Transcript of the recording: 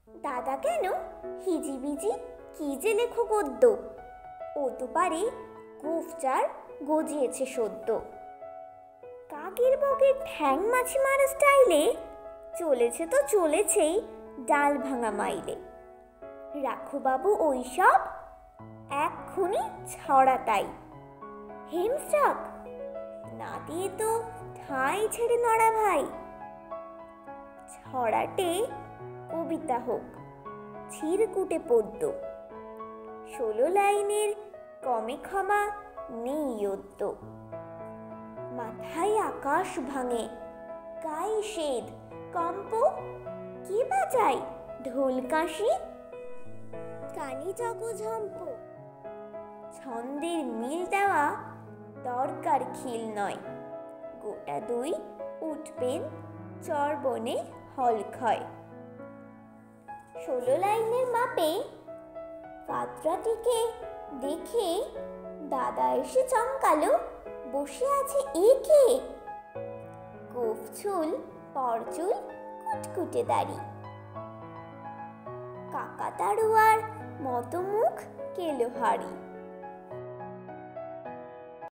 দাদা কেন হিজিবিজি কি যে লেখো গদ্য, ও তো পারে গোফচার গজিয়েছে সদ্য। কাকের বকের ঠ্যাং মাছি মারা স্টাইলে চলেছে তো চলেছেই ডাল ভাঙা মাইলে। রাখো বাবু ওইসব, এক্ষুনি ছড়া তাই। হেমস্টাক না দিয়ে তো ঠাঁই ছেড়ে নড়া ভাই। ছড়াটে কবিতা হোক ছিরকুটে পদ্য, 16 লাইনের কমে ক্ষমা নেই যদ্য। মাথায় আকাশ ভাঙে, গায়ে শেদ কম্প, কে বাজায় ঢোল কাশি, কানে জগঝম্প। ছন্দের মিল দেওয়া দরকার খিল নয়, গোটা দুই উঠবেন চর্বণে হলক্ষয়। 16 লাইনের মাপে পাত্রাটিকে দেখে দাদা এসে চমকালো, বসে আছে একে। গোফ চুল পরচুল কুটকুটে দাড়ি, কাকাতাড়ুয়ার মতো মুখ কেলো হাড়ি।